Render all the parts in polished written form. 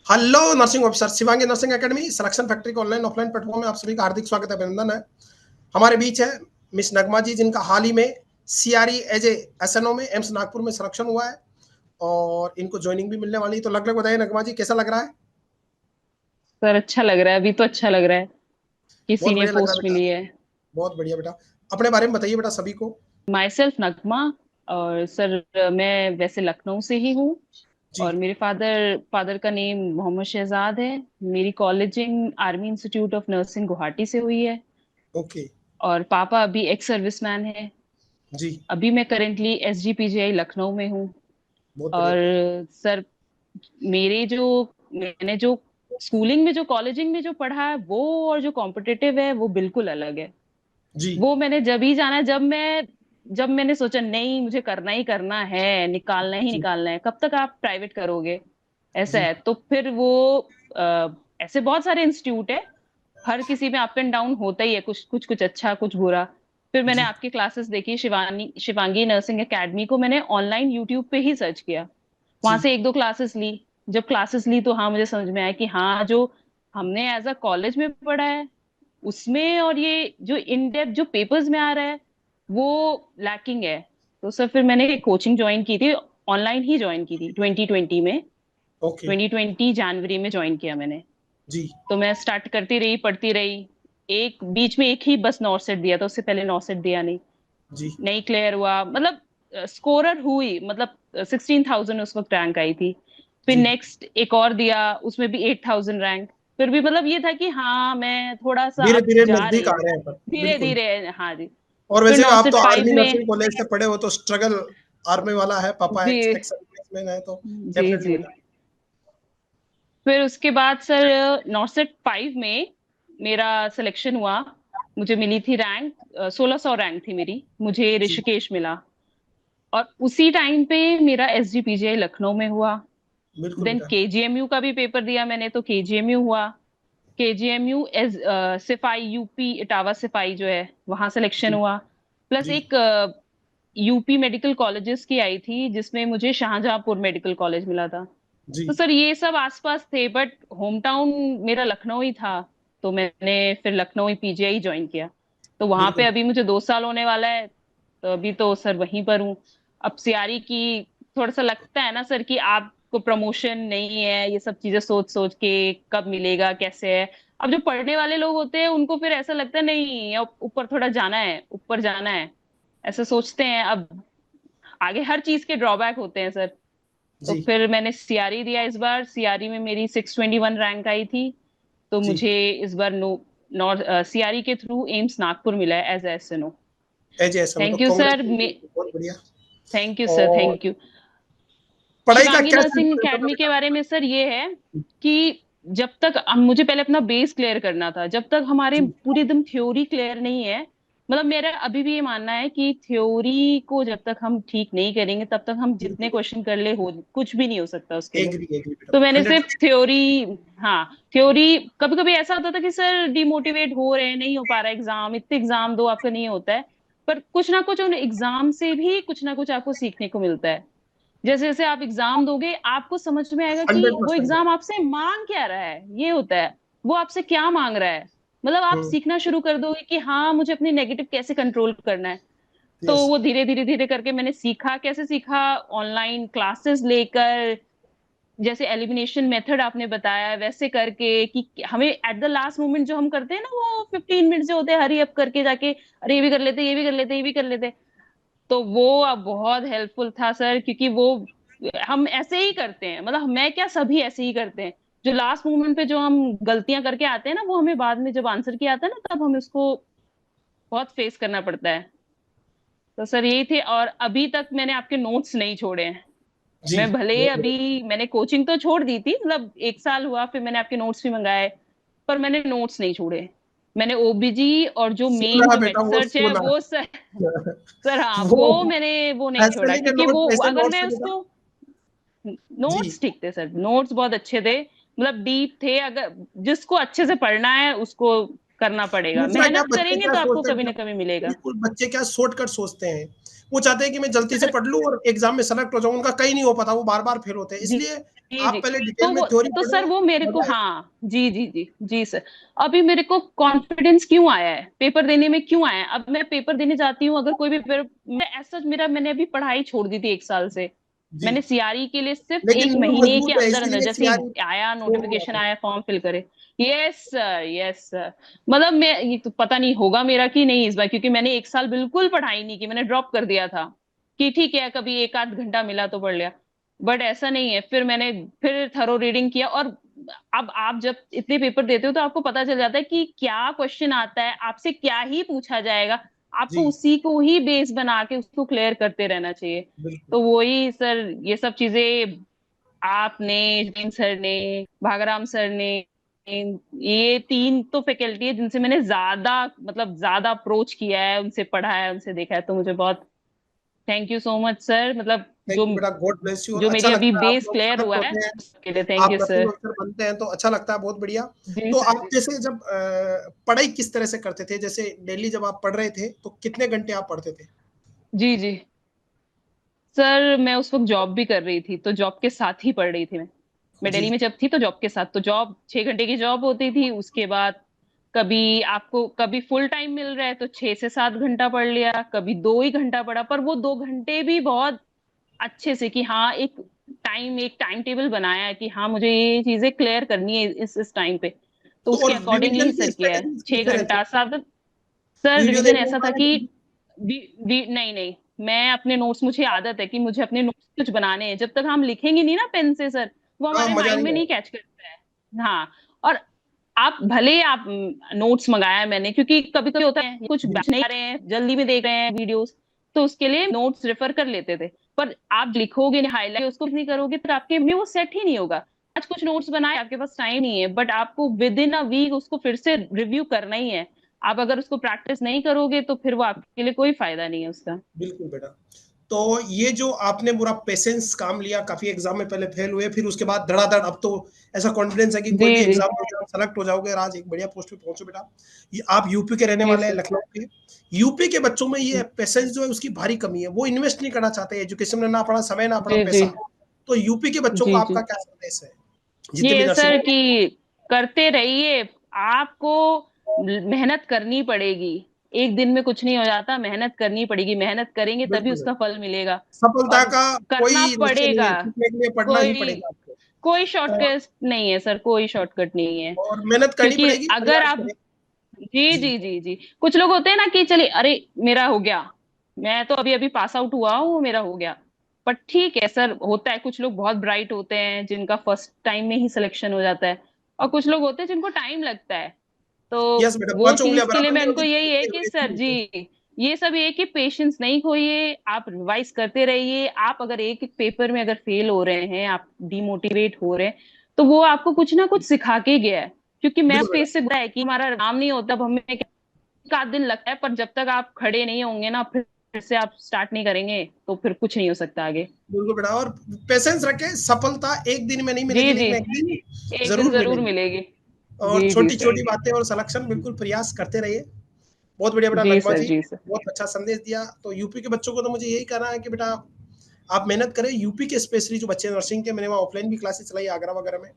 Hello nursing officer, Shivangi nursing academy selection factory के online offline platform में आप सभी का हार्दिक स्वागत है, अभिनंदन है। हमारे बीच है मिस नगमा जी, जिनका हाल ही में सीआरई एज ए एसएनओ में एम्स नागपुर में सिलेक्शन हुआ है और इनको ज्वाइनिंग भी मिलने वाली है। तो लग बताइए नगमा जी, कैसा लग रहा है? सर अच्छा लग रहा है। अभी तो अच्छा लग रहा है कि बहुत सीनियर बढ़िया लग रहा है पोस्ट बेटा, मिली है। बहुत बढ़िया बेटा। अपने बारे में बताइए बेटा सभी को। माई सेल्फ नगमा। और सर मैं वैसे लखनऊ से ही हूँ। जी। और मेरे फादर फादर का नेम मोहम्मद शहजाद है। मेरी कॉलेजिंग army institute of nursing Guwahati से हुई है। ओके। और पापा अभी एक्स सर्विसमैन है। जी। अभी मैं करेंटली एसजीपीजीआई लखनऊ में हूँ। बहुत बढ़िया और बेटा। सर मेरे जो मैंने जो स्कूलिंग में जो कॉलेजिंग में जो पढ़ा है वो और जो कॉम्पिटिटिव है वो बिल्कुल अलग है। जी। वो मैंने जब ही जाना है जब मैंने सोचा नहीं मुझे करना ही करना है, निकालना ही जी। निकालना है। कब तक आप प्राइवेट करोगे? ऐसा जी। है तो फिर वो ऐसे बहुत सारे इंस्टीट्यूट है। हर किसी में अप एंड डाउन होता ही है, कुछ कुछ कुछ अच्छा कुछ बुरा। फिर मैंने जी। आपकी क्लासेस देखी, शिवांगी नर्सिंग एकेडमी को मैंने ऑनलाइन यूट्यूब पे ही सर्च किया। वहां जी। से एक दो क्लासेस ली। जब क्लासेस ली तो हाँ मुझे समझ में आया कि हाँ जो हमने एज अ कॉलेज में पढ़ा है उसमें और ये जो इन डेप्थ जो पेपर्स में आ रहा है वो लैकिंग है। तो सर फिर मैंने कोचिंग ज्वाइन की थी। ऑनलाइन ही ज्वाइन की थी 2020 में। ओके। 2020 जनवरी में ज्वाइन किया मैंने। जी। तो मैं स्टार्ट करती रही, पढ़ती रही। एक बीच में एक ही बस नॉट सेट दिया था, उससे पहले नॉट सेट दिया नहीं। जी। नहीं क्लियर हुआ, मतलब स्कोरर हुई, मतलब 16,000 उस वक्त रैंक आई थी। फिर जी। नेक्स्ट एक और दिया, उसमें भी 8,000 रैंक। फिर भी मतलब ये था कि हाँ मैं थोड़ा सा धीरे अब धीरे जा रही नजदीक आ हूँ। रहे हैं पर। धीरे बिल्कुल। धीरे। हाँ जी। और फिर वैसे आप नॉट तो सेट फाइव आर्मी में। नर्सिंग कॉलेज से पढ़े हो, तो स्ट्रगल आर्मी वाला है, पापा जी एक्स एक्स सर्विसमैन है, तो जी डेफिनेटली जी। बेटा। फिर उसके बाद सर नॉट सेट 5 में मेरा सिलेक्शन हुआ। मुझे मिली थी रैंक, 1600 रैंक थी मेरी, मुझे जी। ऋषिकेश मिला। और उसी टाइम पे मेरा एसजीपीजीआई लखनऊ में हुआ। बिल्कुल देन बेटा। केजीएमयू का भी पेपर दिया मैंने, तो केजीएमयू हुआ। केजीएमयू एस सिपाही यूपी इटावा सिपाही जो है वहां सिलेक्शन जी। हुआ। प्लस जी। एक यूपी मेडिकल कॉलेजेस की आई थी जिसमें मुझे शाहजहांपुर मेडिकल कॉलेज मिला था। जी। तो सर ये सब आसपास थे, बट होम टाउन मेरा लखनऊ ही था। तो मैंने फिर लखनऊ ही पीजीआई ज्वाइन किया। तो वहां पे बिल्कुल। अभी मुझे 2 साल होने वाला है। तो अभी तो सर वहीं पर हूँ। अब सीआरई की थोड़ा सा लगता है ना सर कि आपको प्रमोशन नहीं है, ये सब चीजें सोच सोच के कब मिलेगा कैसे है। अब जो पढ़ने वाले लोग होते हैं उनको फिर ऐसा लगता है नहीं अब ऊपर थोड़ा जाना है, ऊपर जाना है, ऐसा सोचते हैं। अब आगे हर चीज के ड्रॉबैक होते हैं सर। तो जी। फिर मैंने सीआरई दिया। इस बार सीआरई में मेरी 621 रैंक आई थी। तो जी। मुझे इस बार नो नॉर्थ सीआरई के थ्रू एम्स नागपुर मिला है एज एसएनओ। एज ऐसा तो थैंक यू सर। कांग्रेचुलेशन, बहुत बढ़िया। थैंक यू सर, और थैंक यू। पढ़ाई का शिवांगी क्या नर्सिंग सिलसिला चल रहा एकेडमी के बेटा? बारे में सर ये है कि जब तक मुझे पहले अपना बेस क्लियर करना था, जब तक हमारे जी। पूरी एकदम थ्योरी क्लियर नहीं है। मतलब मेरा अभी भी ये मानना है कि थ्योरी को जब तक हम ठीक नहीं करेंगे तब तक हम जितने बिल्कुल। क्वेश्चन कर ले हो कुछ भी नहीं हो सकता उसके लिए। एग्री एग्री बेटा, तो मैंने सिर्फ 100%। थ्योरी, हाँ थ्योरी। कभी कभी ऐसा होता था कि सर डिमोटिवेट हो रहे हैं, नहीं हो पा रहा एग्जाम, इतने एग्जाम दो आपका नहीं होता है। पर कुछ ना कुछ उन एग्जाम से भी कुछ ना कुछ आपको सीखने को मिलता है। जैसे जैसे आप एग्जाम दोगे आपको समझ में आएगा कि हंड्रेड वो परसेंट एग्जाम बेटा। आपसे मांग क्या रहा है, ये होता है। वो आपसे क्या मांग रहा है, मतलब आप हम्म। सीखना शुरू कर दोगे कि हाँ मुझे अपनी नेगेटिव कैसे कंट्रोल करना है। तो यस। वो धीरे धीरे धीरे करके मैंने सीखा। कैसे सीखा? ऑनलाइन क्लासेस लेकर, जैसे एलिमिनेशन मेथड आपने बताया वैसे करके कि हमें एट द लास्ट मोमेंट जो हम करते हैं ना, वो 15 मिनट जो होते हैं हरी अप करके जाके अरे ये भी कर लेते, ये भी कर लेते, ये भी कर लेते। तो वो अब बहुत हेल्पफुल था सर, क्योंकि वो हम ऐसे ही करते हैं, मतलब मैं क्या सभी ऐसे ही करते हैं। जो लास्ट मोमेंट पे जो हम गलतियां करके आते हैं ना, वो हमें बाद में जब आंसर किया आता है ना तब हमें उसको बहुत फेस करना पड़ता है। तो सर यही थे। और अभी तक मैंने आपके नोट्स नहीं छोड़े हैं। जी। मैं भले बहुत बढ़िया। अभी मैंने कोचिंग तो छोड़ दी थी, मतलब 1 साल हुआ, फिर मैंने आपके नोट्स भी मंगाए, पर मैंने नोट्स नहीं छोड़े। मैंने ओबीजी और जो मेन सुना जो बेटा, मेड वो सर्च है सुना। वो सर, सर हाँ वो वो मैंने वो नहीं छोड़ा, एसएलए के क्योंकि वो नोट, वैसे अगर नोट्स मैं थे बेटा। उसको, जी। नोट्स ठीक थे सर, नोट्स बहुत अच्छे थे, मतलब डीप थे। अगर जिसको अच्छे से पढ़ना है उसको करना पड़ेगा, दूसरा क्या, मेहनत बच्चे करेंगे क्या तो आपको सोचते हैं कभी बेटा? ना कभी मिलेगा। बिल्कुल, बच्चे क्या शॉर्टकट सोचते हैं वो चाहते हैं कि मैं जल्दी से पढ़ लूँ और एग्जाम में सेलेक्ट हो जाऊँ, उनका कहीं नहीं हो पाता, वो बार-बार फेल होते हैं। जी, इसलिए जी, आप जी। पहले डिटेल में थ्योरी तो सर पढ़ें, वो मेरे को मज़ा आएगा। हाँ, जी, जी, जी, जी सर। अभी मेरे को कॉन्फिडेंस क्यों आया है, पेपर देने में क्यों आया है? अब मैं पेपर देने जाती हूँ, अगर कोई भी पेपर मैं ऐसा मैंने अभी पढ़ाई छोड़ दी थी 1 साल से। जी, मैंने सीआरई के लिए सिर्फ़ लेकिन 1 नींव महीने के मजबूत है, अंदर-अंदर इसीलिए जैसे सीआरई ही आया छोड़ दिया नोटिफ़िकेशन आपने। आया फॉर्म फिल करे। Yes sir. मतलब मैं ये तो पता नहीं होगा मेरा कि नहीं इस बार, क्योंकि मैंने 1 साल बिल्कुल पढ़ाई नहीं की, मैंने ड्रॉप कर दिया था, कि ठीक है कभी 1 आध घंटा मिला तो पढ़ लिया। बट ऐसा नहीं है, फिर थॉरो रीडिंग किया, और अब आप जब इतने पेपर देते हो तो आपको पता चल जाता है कि क्या क्वेश्चन आता है, आपसे क्या ही पूछा जाएगा, आपको जी, उसी को ही बेस बना के उसको क्लियर करते रहना चाहिए। बिल्कुल। तो वही सर, ये सब चीज़ें आपने, जैन सर ने, भागराम सर ने, ये 3 तो फैकल्टी है जिनसे मैंने ज़्यादा मतलब ज़्यादा अप्रोच किया है, उनसे पढ़ा है, उनसे देखा है, तो मुझे बहुत thank you so much sir, मतलब थैंक जो यू बेटा, गॉड ब्लेस यू। और जो अच्छा मेरी अभी लगता है आप बेस लोग क्लियर सेलेक्ट हुआ है, होते हैं, उसके लिए थैंक आप यू नर्सिंग सर। ऑफिसर बनते हैं तो अच्छा लगता है, बहुत बढ़िया। जी तो सर, आप जी। जैसे जब पढ़ाई किस तरह से करते थे? जैसे डेली जब आप पढ़ रहे थे, तो कितने घंटे आप पढ़ते थे? जी, जी। सर, मैं उस वक़्त जॉब भी कर रही थी, तो जॉब के साथ ही पढ़ रही थी मैं। मैं जी, दिल्ली में जब थी तो जॉब के साथ, तो जॉब 6 घंटे की जॉब होती थी, उसके बाद कभी फुल टाइम मिल रहा है तो 6 से 7 घंटा पढ़ लिया, कभी 2 ही घंटा पढ़ा, पर वो 2 घंटे भी बहुत अच्छे से कि हाँ, एक टाइम टेबल बनाया है कि हाँ, मुझे ये चीज़ें क्लियर करनी है इस टाइम पे। तो तो और उसके अकॉर्डिंगली रिवीजन ही की सर किया है। स्ट्रैटेजीज़ किस 6 तरह थी? घंटा 7 सर वीडियो रिवीजन देखने के ऐसा था बाद कि या वी वी नहीं, नहीं, मैं अपने नोट्स मुझे आदत है कि मुझे अपने नोट्स कुछ बनाने हैं। जब तक हम लिखेंगे नहीं ना पेन से सर, वो हाँ, हमारे मज़ा माइंड नहीं में नहीं आएगा। कैच करता है। हाँ, और आप भले ही आप नोट्स मँगाया है मैंने, क्योंकि कभी-कभी होता है कुछ जी, बैच नहीं आ रहे हैं, जल्दी में देख रहे हैं वीडियोज़, तो उसके लिए नोट्स रेफर कर लेते थे। पर आप लिखोगे नहीं, हाइलाइट उसको नहीं करोगे तो आपके में वो सेट ही नहीं होगा। आज कुछ नोट्स बनाए, आपके पास टाइम नहीं है, बट आपको विदिन अ वीक उसको फिर से रिव्यू करना ही है। आप अगर उसको प्रैक्टिस नहीं करोगे तो फिर वो आपके लिए कोई फ़ायदा नहीं है उसका। बिल्कुल बेटा। तो ये जो आपने पूरा पेशेंस काम लिया, काफ़ी एग्ज़ाम में पहले फेल हुए, फिर उसके बाद धड़ाधड़ अब तो ऐसा कॉन्फिडेंस है कि कोई जी, भी जी। एग्ज़ाम दोगे आप सेलेक्ट हो जाओगे और आज एक बढ़िया पोस्ट पे पहुँचो बेटा। ये आप यूपी के रहने जी, वाले हैं, सर। लखनऊ के। यूपी के बच्चों में ये जी, पेशेंस जो है उसकी भारी कमी है। वो इन्वेस्ट नहीं करना चाहते एजुकेशन में, ना अपना समय, ना अपना जी, जी। पैसा। तो यूपी के बच्चों को जी, आपका जी। क्या संदेश है? जितने भी ये नर्सिंग सर कि करते रहिए, आपको मेहनत करनी पड़ेगी। एक दिन में कुछ नहीं हो जाता, मेहनत करनी पड़ेगी, मेहनत करेंगे तभी बिल्कुल उसका बेटा। फल मिलेगा सफलता और का कोई करना रास्ता नहीं पड़ेगा। है, सीखने के लिए पढ़ना ही कोई पड़ेगा आपको। कोई और शॉर्टकट नहीं है सर, कोई शॉर्टकट नहीं है। और मेहनत करनी क्योंकि पड़ेगी, अगर प्रयास आप करें। जी, जी, जी, जी, जी। कुछ लोग होते हैं ना कि चलिए अरे! मेरा हो गया, मैं तो अभी-अभी पास आउट हुआ हूँ, मेरा हो गया। बट ठीक है सर, होता है कुछ लोग बहुत ब्राइट होते हैं, जिनका फर्स्ट टाइम में ही सिलेक्शन हो जाता है और कुछ लोग होते हैं जिनको टाइम लगता है। तो यस बेटा, वो पाँचों उँगलियाँ चीज़ के लिए बराबर मैं नहीं उनको होती, यही है कितने कि वैसे सर ही होते हैं। जी, ये सब ये है कि पेशेंस नहीं खोइए, आप रिवाइज़ करते रहिए। आप अगर एक-एक पेपर में अगर फेल हो रहे हैं, आप डिमोटिवेट हो रहे हैं, तो वो आपको कुछ ना कुछ सिखा के गया है। क्योंकि मैं बिल्कुल उस बेटा, फेज़ से गुज़रा है कि हमारा काम नहीं होता, अब हमें 1 आध दिन लगता है, पर जब तक आप खड़े नहीं होंगे ना, फिर से आप स्टार्ट नहीं करेंगे, तो फिर कुछ नहीं हो सकता आगे। बिल्कुल बेटा। और पेशेंस रखें, सफलता एक दिन में नहीं मिलेगी, जी, जी। लेकिन एक दिन एक दिन ज़रूर ज़रूर मिलेगी। मिलेगी। और जी, जी सर। छोटी-छोटी बातें और सिलेक्शन बिल्कुल प्रयास करते रहिए। बहुत बढ़िया बेटा जी नगमा सर, जी, जी सर। बहुत अच्छा संदेश दिया। तो यूपी के बच्चों को तो मुझे यही कहना है कि बेटा आप मेहनत करें। यूपी के स्पेशली जो बच्चे नर्सिंग के, मैंने वहाँ ऑफलाइन भी क्लासेस चलाई आगरा वगैरह में।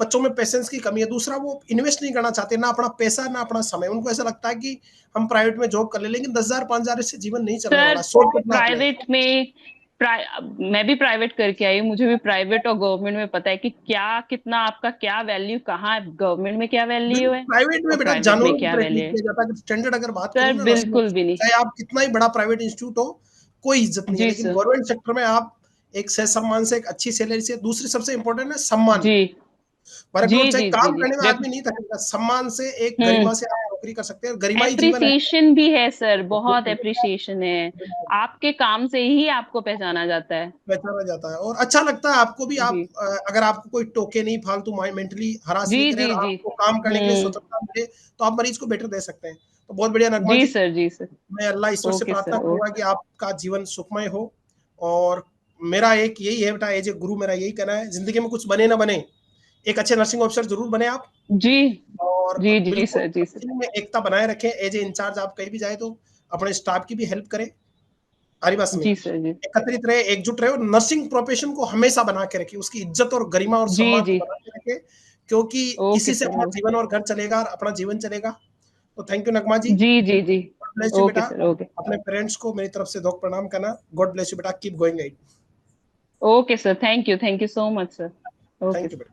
बच्चों में पेशेंस की कमी है। दूसरा, वो इन्वेस्ट नहीं करना चाहते, ना अपना पैसा, ना अपना समय। उनको ऐसा लगता है कि हम प्राइवेट में जॉब कर लें, लेकिन 10,000 5,000 इससे जीवन नहीं चलने सर वाला। शॉर्टकट ना अपनाएँ। प्राइवेट में प्राइ मैं भी प्राइवेट करके आई हूँ, मुझे भी प्राइवेट और गवर्नमेंट में पता है कि क्या कितना आपका क्या वैल्यू कहाँ है, गवर्नमेंट में क्या वैल्यू बिल्कुल, है प्राइवेट में और बेटा प्राइवेट में जानवरों की क्या तरह ट्रीट वैल्यू है। किया जाता है। अगर स्टैंडर्ड अगर बात सर करूँ ना नर्सिंग बिल्कुल ऑफिसर भी की, नहीं। चाहे आप कितना ही बड़ा प्राइवेट इंस्टीट्यूट हो, कोई इज़्ज़त नहीं है। जी लेकिन सर। गवर्नमेंट सेक्टर में आप एक सह-सम्मान से, एक अच्छी सैलरी से, दूसरी सबसे इम्पोर्टेंट है सम्मान। जी। फर्क जी, और चाहे जी, जी, काम जी। करने में आदमी नहीं थकेगा, सम्मान से, एक हुँ। गरिमा से आप नौकरी कर सकते हैं। गरिमा ही जीवन है। एप्रिसिएशन भी है सर, बहुत बिल्कुल, एप्रिसिएशन है। बिल्कुल, आपके काम से ही आपको पहचाना जाता है। पहचाना जाता है और अच्छा लगता है आपको भी। आप जी। अगर आपको कोई टोके नहीं, फालतू मेंटली हरास जी, नहीं करे और जी, जी। आपको काम करने के लिए हुँ। स्वतंत्रता मिले, तो आप मरीज़ को बेटर दे सकते हैं। तो बहुत बढ़िया नगमा जी जी। सर, जी सर। मैं अल्लाह ईश्वर से ओके प्रार्थना सर, करूँगा कि आपका जीवन सुखमय हो। और मेरा एक यही है बेटा, एज़ ए गुरु मेरा यही कहना है, ज़िंदगी में कुछ बने ना बने, एक अच्छे नर्सिंग ऑफिसर ज़रूर बने आप। जी। और जी, जी बिल्कुल सर, जी सर। टीम में एकता बनाए रखें। एज़ ए इंचार्ज आप कहीं भी जाएँ तो अपने स्टाफ की भी हेल्प करें। आरीवास में जी सर जी एकत्रित रहे, एकजुट रहे और नर्सिंग प्रोफेशन को हमेशा बना के रखे, उसकी इज्जत और गरिमा और जी सम्मान जी को बना के रखे, क्योंकि ओके इसी से सर अपना जीवन और घर चलेगा और अपना जीवन चलेगा। तो थैंक यू नगमा जी, जी जी जी गॉड ब्लेस यू ओके बेटा। सर ओके अपने पेरेंट्स को मेरी तरफ से दो प्रणाम करना। गॉड ब्लेस यू बेटा, keep going. Okay sir thank you so much sir okay thank you बेटा।